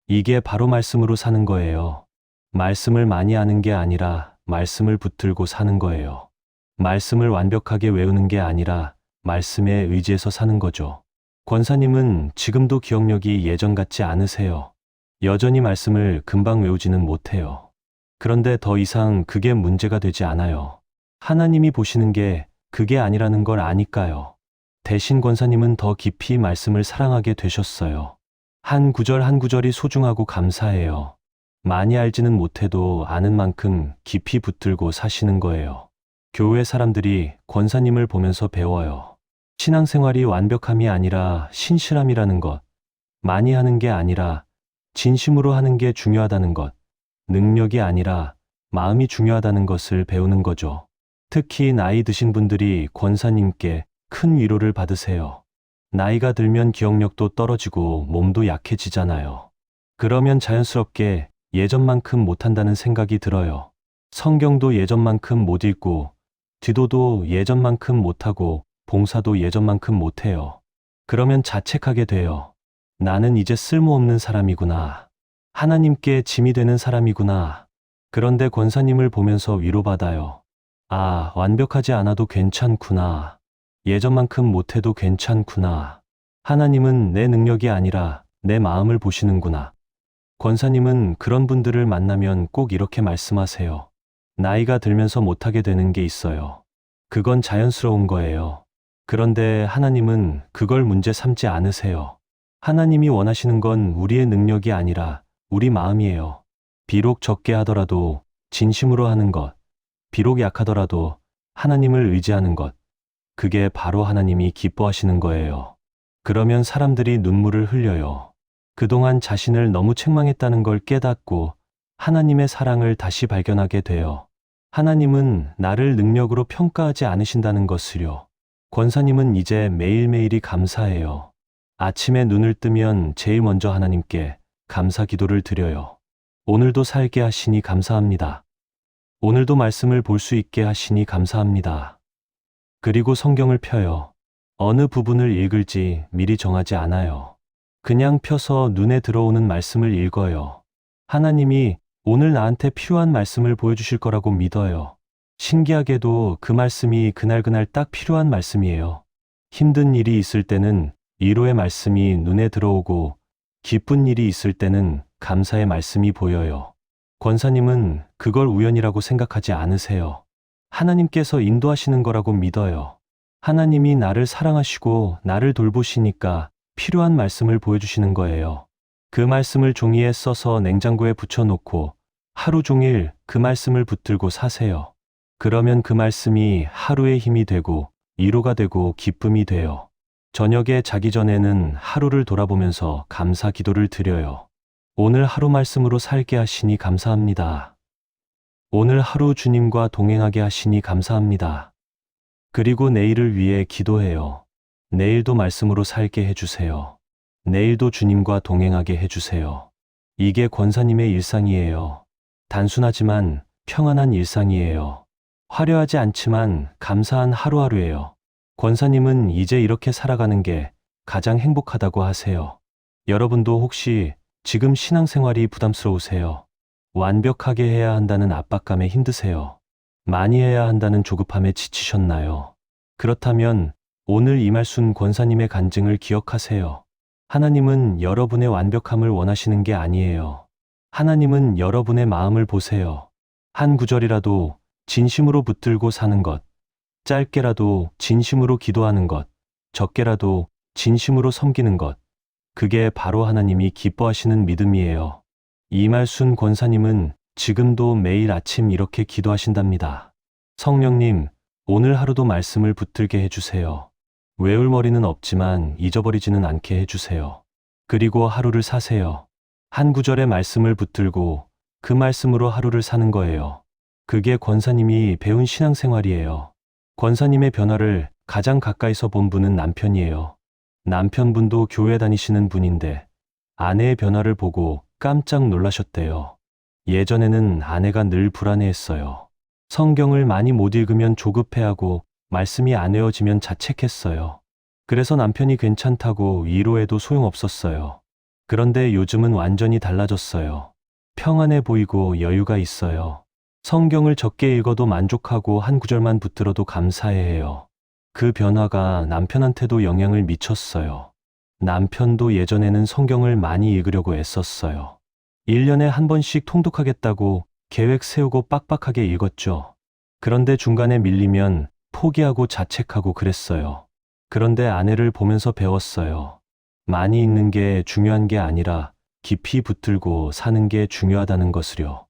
이게 바로 말씀으로 사는 거예요. 말씀을 많이 아는 게 아니라 말씀을 붙들고 사는 거예요. 말씀을 완벽하게 외우는 게 아니라 말씀에 의지해서 사는 거죠. 권사님은 지금도 기억력이 예전 같지 않으세요. 여전히 말씀을 금방 외우지는 못해요. 그런데 더 이상 그게 문제가 되지 않아요. 하나님이 보시는 게 그게 아니라는 걸 아니까요. 대신 권사님은 더 깊이 말씀을 사랑하게 되셨어요. 한 구절 한 구절이 소중하고 감사해요. 많이 알지는 못해도 아는 만큼 깊이 붙들고 사시는 거예요. 교회 사람들이 권사님을 보면서 배워요. 신앙생활이 완벽함이 아니라 신실함이라는 것, 많이 하는 게 아니라 진심으로 하는 게 중요하다는 것, 능력이 아니라 마음이 중요하다는 것을 배우는 거죠. 특히 나이 드신 분들이 권사님께 큰 위로를 받으세요. 나이가 들면 기억력도 떨어지고 몸도 약해지잖아요. 그러면 자연스럽게 예전만큼 못한다는 생각이 들어요. 성경도 예전만큼 못 읽고, 기도도 예전만큼 못하고, 봉사도 예전만큼 못해요. 그러면 자책하게 돼요. 나는 이제 쓸모없는 사람이구나. 하나님께 짐이 되는 사람이구나. 그런데 권사님을 보면서 위로받아요. 아, 완벽하지 않아도 괜찮구나. 예전만큼 못해도 괜찮구나. 하나님은 내 능력이 아니라 내 마음을 보시는구나. 권사님은 그런 분들을 만나면 꼭 이렇게 말씀하세요. 나이가 들면서 못하게 되는 게 있어요. 그건 자연스러운 거예요. 그런데 하나님은 그걸 문제 삼지 않으세요. 하나님이 원하시는 건 우리의 능력이 아니라 우리 마음이에요. 비록 적게 하더라도 진심으로 하는 것, 비록 약하더라도 하나님을 의지하는 것, 그게 바로 하나님이 기뻐하시는 거예요. 그러면 사람들이 눈물을 흘려요. 그동안 자신을 너무 책망했다는 걸 깨닫고 하나님의 사랑을 다시 발견하게 돼요. 하나님은 나를 능력으로 평가하지 않으신다는 것을요. 권사님은 이제 매일매일이 감사해요. 아침에 눈을 뜨면 제일 먼저 하나님께 감사 기도를 드려요. 오늘도 살게 하시니 감사합니다. 오늘도 말씀을 볼 수 있게 하시니 감사합니다. 그리고 성경을 펴요. 어느 부분을 읽을지 미리 정하지 않아요. 그냥 펴서 눈에 들어오는 말씀을 읽어요. 하나님이 오늘 나한테 필요한 말씀을 보여주실 거라고 믿어요. 신기하게도 그 말씀이 그날그날 딱 필요한 말씀이에요. 힘든 일이 있을 때는 위로의 말씀이 눈에 들어오고 기쁜 일이 있을 때는 감사의 말씀이 보여요. 권사님은 그걸 우연이라고 생각하지 않으세요. 하나님께서 인도하시는 거라고 믿어요. 하나님이 나를 사랑하시고 나를 돌보시니까 필요한 말씀을 보여주시는 거예요. 그 말씀을 종이에 써서 냉장고에 붙여놓고 하루 종일 그 말씀을 붙들고 사세요. 그러면 그 말씀이 하루의 힘이 되고 위로가 되고 기쁨이 돼요. 저녁에 자기 전에는 하루를 돌아보면서 감사 기도를 드려요. 오늘 하루 말씀으로 살게 하시니 감사합니다. 오늘 하루 주님과 동행하게 하시니 감사합니다. 그리고 내일을 위해 기도해요. 내일도 말씀으로 살게 해주세요. 내일도 주님과 동행하게 해주세요. 이게 권사님의 일상이에요. 단순하지만 평안한 일상이에요. 화려하지 않지만 감사한 하루하루예요. 권사님은 이제 이렇게 살아가는 게 가장 행복하다고 하세요. 여러분도 혹시 지금 신앙생활이 부담스러우세요? 완벽하게 해야 한다는 압박감에 힘드세요? 많이 해야 한다는 조급함에 지치셨나요? 그렇다면 오늘 이말순 권사님의 간증을 기억하세요. 하나님은 여러분의 완벽함을 원하시는 게 아니에요. 하나님은 여러분의 마음을 보세요. 한 구절이라도 진심으로 붙들고 사는 것, 짧게라도 진심으로 기도하는 것, 적게라도 진심으로 섬기는 것, 그게 바로 하나님이 기뻐하시는 믿음이에요. 이말순 권사님은 지금도 매일 아침 이렇게 기도하신답니다. 성령님, 오늘 하루도 말씀을 붙들게 해주세요. 외울 머리는 없지만 잊어버리지는 않게 해주세요. 그리고 하루를 사세요. 한 구절의 말씀을 붙들고 그 말씀으로 하루를 사는 거예요. 그게 권사님이 배운 신앙생활이에요. 권사님의 변화를 가장 가까이서 본 분은 남편이에요. 남편분도 교회 다니시는 분인데 아내의 변화를 보고 깜짝 놀라셨대요. 예전에는 아내가 늘 불안해했어요. 성경을 많이 못 읽으면 조급해하고 말씀이 안 외워지면 자책했어요. 그래서 남편이 괜찮다고 위로해도 소용없었어요. 그런데 요즘은 완전히 달라졌어요. 평안해 보이고 여유가 있어요. 성경을 적게 읽어도 만족하고 한 구절만 붙들어도 감사해해요. 그 변화가 남편한테도 영향을 미쳤어요. 남편도 예전에는 성경을 많이 읽으려고 애썼어요. 1년에 한 번씩 통독하겠다고 계획 세우고 빡빡하게 읽었죠. 그런데 중간에 밀리면 포기하고 자책하고 그랬어요. 그런데 아내를 보면서 배웠어요. 많이 읽는 게 중요한 게 아니라 깊이 붙들고 사는 게 중요하다는 것을요.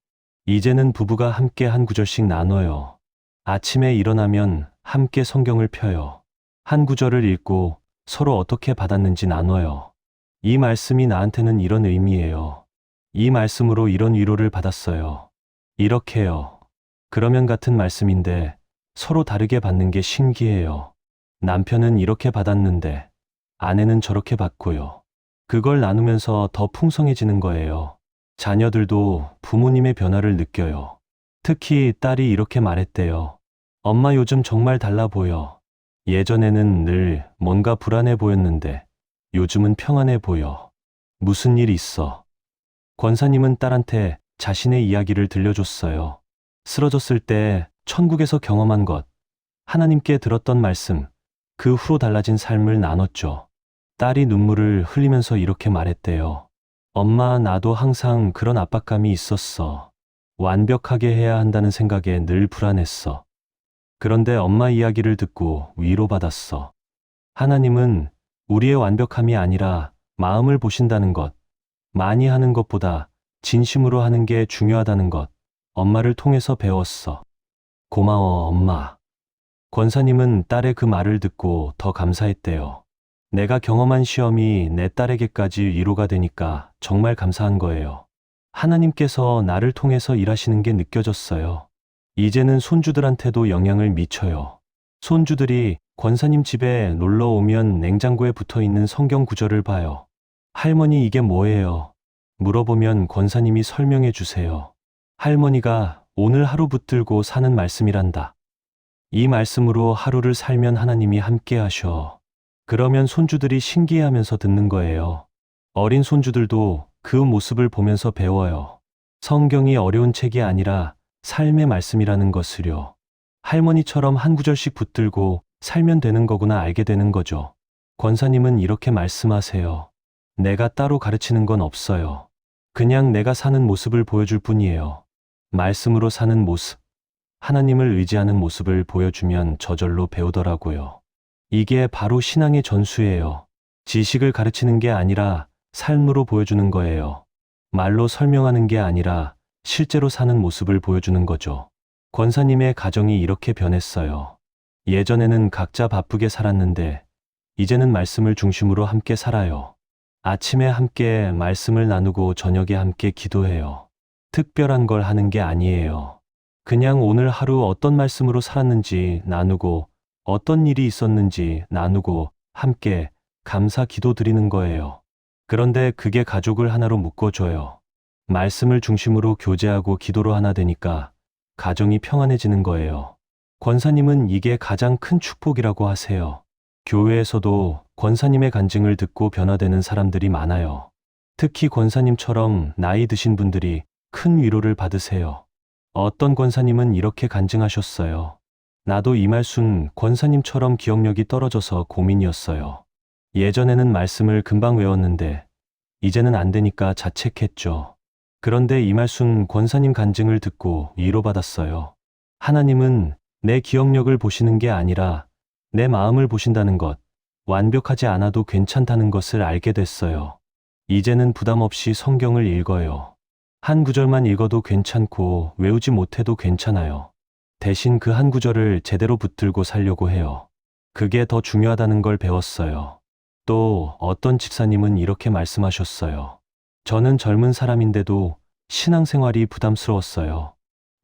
이제는 부부가 함께 한 구절씩 나눠요. 아침에 일어나면 함께 성경을 펴요. 한 구절을 읽고 서로 어떻게 받았는지 나눠요. 이 말씀이 나한테는 이런 의미예요. 이 말씀으로 이런 위로를 받았어요. 이렇게요. 그러면 같은 말씀인데 서로 다르게 받는 게 신기해요. 남편은 이렇게 받았는데 아내는 저렇게 받고요. 그걸 나누면서 더 풍성해지는 거예요. 자녀들도 부모님의 변화를 느껴요. 특히 딸이 이렇게 말했대요. 엄마 요즘 정말 달라 보여. 예전에는 늘 뭔가 불안해 보였는데 요즘은 평안해 보여. 무슨 일 있어? 권사님은 딸한테 자신의 이야기를 들려줬어요. 쓰러졌을 때 천국에서 경험한 것, 하나님께 들었던 말씀, 그 후로 달라진 삶을 나눴죠. 딸이 눈물을 흘리면서 이렇게 말했대요. 엄마, 나도 항상 그런 압박감이 있었어. 완벽하게 해야 한다는 생각에 늘 불안했어. 그런데 엄마 이야기를 듣고 위로받았어. 하나님은 우리의 완벽함이 아니라 마음을 보신다는 것, 많이 하는 것보다 진심으로 하는 게 중요하다는 것, 엄마를 통해서 배웠어. 고마워, 엄마. 권사님은 딸의 그 말을 듣고 더 감사했대요. 내가 경험한 시험이 내 딸에게까지 위로가 되니까 정말 감사한 거예요. 하나님께서 나를 통해서 일하시는 게 느껴졌어요. 이제는 손주들한테도 영향을 미쳐요. 손주들이 권사님 집에 놀러 오면 냉장고에 붙어 있는 성경 구절을 봐요. 할머니, 이게 뭐예요? 물어보면 권사님이 설명해 주세요. 할머니가 오늘 하루 붙들고 사는 말씀이란다. 이 말씀으로 하루를 살면 하나님이 함께 하셔. 그러면 손주들이 신기해하면서 듣는 거예요. 어린 손주들도 그 모습을 보면서 배워요. 성경이 어려운 책이 아니라 삶의 말씀이라는 것을요. 할머니처럼 한 구절씩 붙들고 살면 되는 거구나 알게 되는 거죠. 권사님은 이렇게 말씀하세요. 내가 따로 가르치는 건 없어요. 그냥 내가 사는 모습을 보여줄 뿐이에요. 말씀으로 사는 모습, 하나님을 의지하는 모습을 보여주면 저절로 배우더라고요. 이게 바로 신앙의 전수예요. 지식을 가르치는 게 아니라 삶으로 보여주는 거예요. 말로 설명하는 게 아니라 실제로 사는 모습을 보여주는 거죠. 권사님의 가정이 이렇게 변했어요. 예전에는 각자 바쁘게 살았는데 이제는 말씀을 중심으로 함께 살아요. 아침에 함께 말씀을 나누고 저녁에 함께 기도해요. 특별한 걸 하는 게 아니에요. 그냥 오늘 하루 어떤 말씀으로 살았는지 나누고 어떤 일이 있었는지 나누고 함께 감사 기도 드리는 거예요. 그런데 그게 가족을 하나로 묶어줘요. 말씀을 중심으로 교제하고 기도로 하나 되니까 가정이 평안해지는 거예요. 권사님은 이게 가장 큰 축복이라고 하세요. 교회에서도 권사님의 간증을 듣고 변화되는 사람들이 많아요. 특히 권사님처럼 나이 드신 분들이 큰 위로를 받으세요. 어떤 권사님은 이렇게 간증하셨어요. 나도 이말순 권사님처럼 기억력이 떨어져서 고민이었어요. 예전에는 말씀을 금방 외웠는데 이제는 안 되니까 자책했죠. 그런데 이말순 권사님 간증을 듣고 위로받았어요. 하나님은 내 기억력을 보시는 게 아니라 내 마음을 보신다는 것, 완벽하지 않아도 괜찮다는 것을 알게 됐어요. 이제는 부담 없이 성경을 읽어요. 한 구절만 읽어도 괜찮고 외우지 못해도 괜찮아요. 대신 그 한 구절을 제대로 붙들고 살려고 해요. 그게 더 중요하다는 걸 배웠어요. 또 어떤 집사님은 이렇게 말씀하셨어요. 저는 젊은 사람인데도 신앙생활이 부담스러웠어요.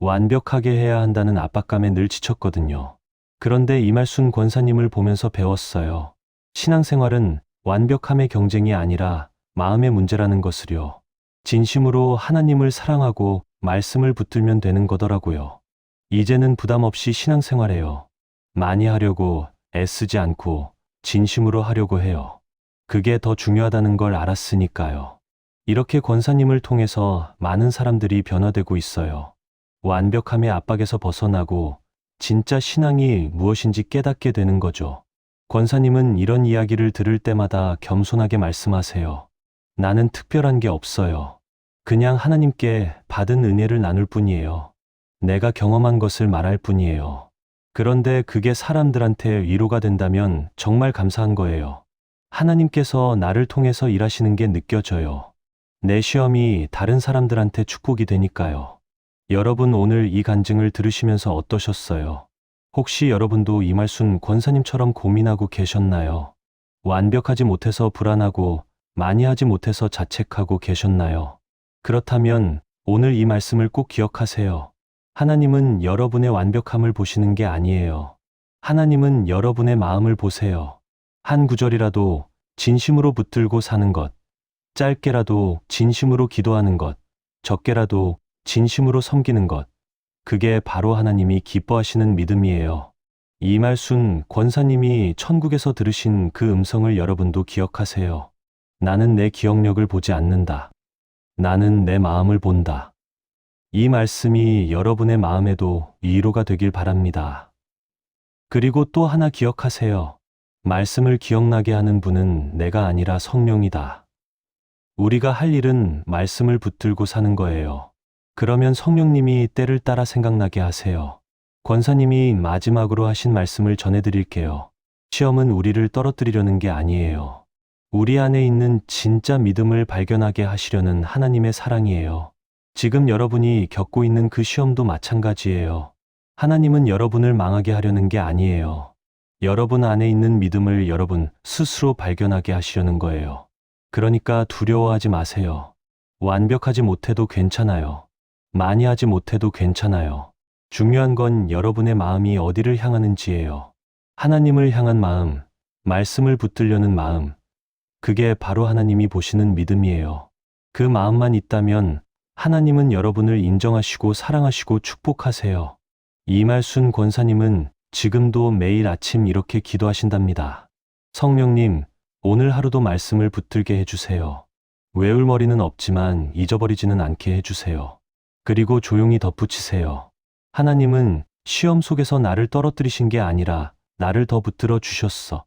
완벽하게 해야 한다는 압박감에 늘 지쳤거든요. 그런데 이말순 권사님을 보면서 배웠어요. 신앙생활은 완벽함의 경쟁이 아니라 마음의 문제라는 것을요. 진심으로 하나님을 사랑하고 말씀을 붙들면 되는 거더라고요. 이제는 부담 없이 신앙생활해요. 많이 하려고 애쓰지 않고 진심으로 하려고 해요. 그게 더 중요하다는 걸 알았으니까요. 이렇게 권사님을 통해서 많은 사람들이 변화되고 있어요. 완벽함의 압박에서 벗어나고 진짜 신앙이 무엇인지 깨닫게 되는 거죠. 권사님은 이런 이야기를 들을 때마다 겸손하게 말씀하세요. 나는 특별한 게 없어요. 그냥 하나님께 받은 은혜를 나눌 뿐이에요. 내가 경험한 것을 말할 뿐이에요. 그런데 그게 사람들한테 위로가 된다면 정말 감사한 거예요. 하나님께서 나를 통해서 일하시는 게 느껴져요. 내 시험이 다른 사람들한테 축복이 되니까요. 여러분 오늘 이 간증을 들으시면서 어떠셨어요? 혹시 여러분도 이말순 권사님처럼 고민하고 계셨나요? 완벽하지 못해서 불안하고 많이 하지 못해서 자책하고 계셨나요? 그렇다면 오늘 이 말씀을 꼭 기억하세요. 하나님은 여러분의 완벽함을 보시는 게 아니에요. 하나님은 여러분의 마음을 보세요. 한 구절이라도 진심으로 붙들고 사는 것, 짧게라도 진심으로 기도하는 것, 적게라도 진심으로 섬기는 것, 그게 바로 하나님이 기뻐하시는 믿음이에요. 이말순 권사님이 천국에서 들으신 그 음성을 여러분도 기억하세요. 나는 내 기억력을 보지 않는다. 나는 내 마음을 본다. 이 말씀이 여러분의 마음에도 위로가 되길 바랍니다. 그리고 또 하나 기억하세요. 말씀을 기억나게 하는 분은 내가 아니라 성령이다. 우리가 할 일은 말씀을 붙들고 사는 거예요. 그러면 성령님이 때를 따라 생각나게 하세요. 권사님이 마지막으로 하신 말씀을 전해드릴게요. 시험은 우리를 떨어뜨리려는 게 아니에요. 우리 안에 있는 진짜 믿음을 발견하게 하시려는 하나님의 사랑이에요. 지금 여러분이 겪고 있는 그 시험도 마찬가지예요. 하나님은 여러분을 망하게 하려는 게 아니에요. 여러분 안에 있는 믿음을 여러분 스스로 발견하게 하시려는 거예요. 그러니까 두려워하지 마세요. 완벽하지 못해도 괜찮아요. 많이 하지 못해도 괜찮아요. 중요한 건 여러분의 마음이 어디를 향하는지예요. 하나님을 향한 마음, 말씀을 붙들려는 마음, 그게 바로 하나님이 보시는 믿음이에요. 그 마음만 있다면 하나님은 여러분을 인정하시고 사랑하시고 축복하세요. 이말순 권사님은 지금도 매일 아침 이렇게 기도하신답니다. 성령님, 오늘 하루도 말씀을 붙들게 해주세요. 외울 머리는 없지만 잊어버리지는 않게 해주세요. 그리고 조용히 덧붙이세요. 하나님은 시험 속에서 나를 떨어뜨리신 게 아니라 나를 더 붙들어 주셨어.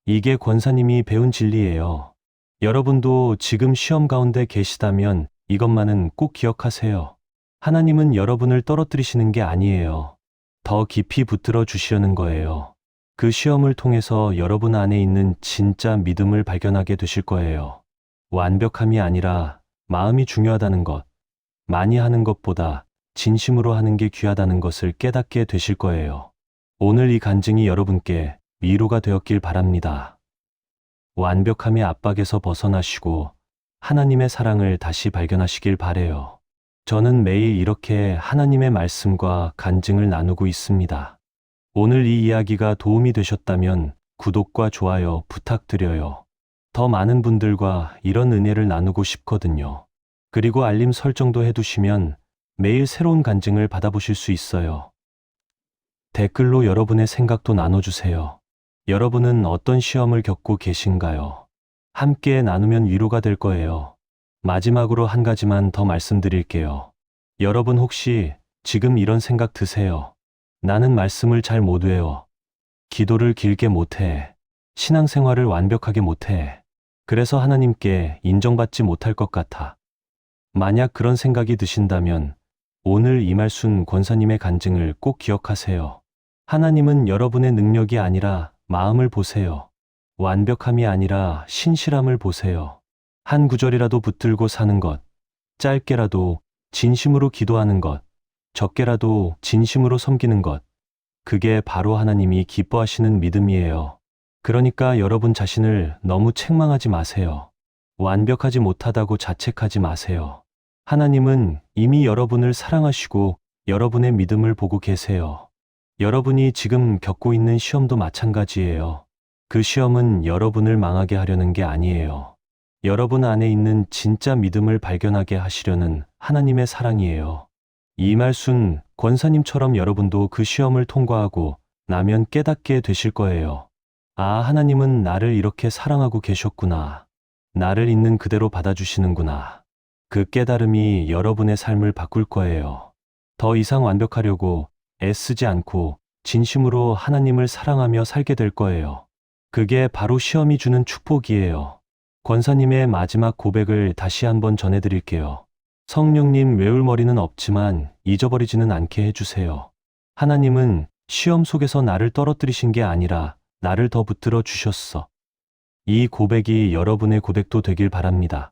이게 권사님이 배운 진리예요. 여러분도 지금 시험 가운데 계시다면 이것만은 꼭 기억하세요. 하나님은 여러분을 떨어뜨리시는 게 아니에요. 더 깊이 붙들어 주시려는 거예요. 그 시험을 통해서 여러분 안에 있는 진짜 믿음을 발견하게 되실 거예요. 완벽함이 아니라 마음이 중요하다는 것, 많이 하는 것보다 진심으로 하는 게 귀하다는 것을 깨닫게 되실 거예요. 오늘 이 간증이 여러분께 위로가 되었길 바랍니다. 완벽함의 압박에서 벗어나시고 하나님의 사랑을 다시 발견하시길 바래요. 저는 매일 이렇게 하나님의 말씀과 간증을 나누고 있습니다. 오늘 이 이야기가 도움이 되셨다면 구독과 좋아요 부탁드려요. 더 많은 분들과 이런 은혜를 나누고 싶거든요. 그리고 알림 설정도 해두시면 매일 새로운 간증을 받아보실 수 있어요. 댓글로 여러분의 생각도 나눠주세요. 여러분은 어떤 시험을 겪고 계신가요? 함께 나누면 위로가 될 거예요. 마지막으로 한 가지만 더 말씀드릴게요. 여러분 혹시 지금 이런 생각 드세요? 나는 말씀을 잘 못 외워. 기도를 길게 못해. 신앙생활을 완벽하게 못해. 그래서 하나님께 인정받지 못할 것 같아. 만약 그런 생각이 드신다면 오늘 이말순 권사님의 간증을 꼭 기억하세요. 하나님은 여러분의 능력이 아니라 마음을 보세요. 완벽함이 아니라 신실함을 보세요. 한 구절이라도 붙들고 사는 것, 짧게라도 진심으로 기도하는 것, 적게라도 진심으로 섬기는 것, 그게 바로 하나님이 기뻐하시는 믿음이에요. 그러니까 여러분 자신을 너무 책망하지 마세요. 완벽하지 못하다고 자책하지 마세요. 하나님은 이미 여러분을 사랑하시고 여러분의 믿음을 보고 계세요. 여러분이 지금 겪고 있는 시험도 마찬가지예요. 그 시험은 여러분을 망하게 하려는 게 아니에요. 여러분 안에 있는 진짜 믿음을 발견하게 하시려는 하나님의 사랑이에요. 이말순 권사님처럼 여러분도 그 시험을 통과하고 나면 깨닫게 되실 거예요. 아, 하나님은 나를 이렇게 사랑하고 계셨구나. 나를 있는 그대로 받아주시는구나. 그 깨달음이 여러분의 삶을 바꿀 거예요. 더 이상 완벽하려고 애쓰지 않고 진심으로 하나님을 사랑하며 살게 될 거예요. 그게 바로 시험이 주는 축복이에요. 권사님의 마지막 고백을 다시 한번 전해드릴게요. 성령님, 외울 머리는 없지만 잊어버리지는 않게 해주세요. 하나님은 시험 속에서 나를 떨어뜨리신 게 아니라 나를 더 붙들어 주셨어. 이 고백이 여러분의 고백도 되길 바랍니다.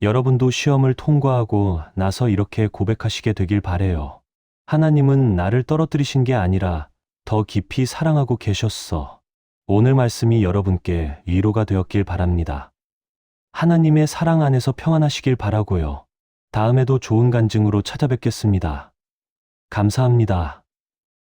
여러분도 시험을 통과하고 나서 이렇게 고백하시게 되길 바래요. 하나님은 나를 떨어뜨리신 게 아니라 더 깊이 사랑하고 계셨어. 오늘 말씀이 여러분께 위로가 되었길 바랍니다. 하나님의 사랑 안에서 평안하시길 바라고요. 다음에도 좋은 간증으로 찾아뵙겠습니다. 감사합니다.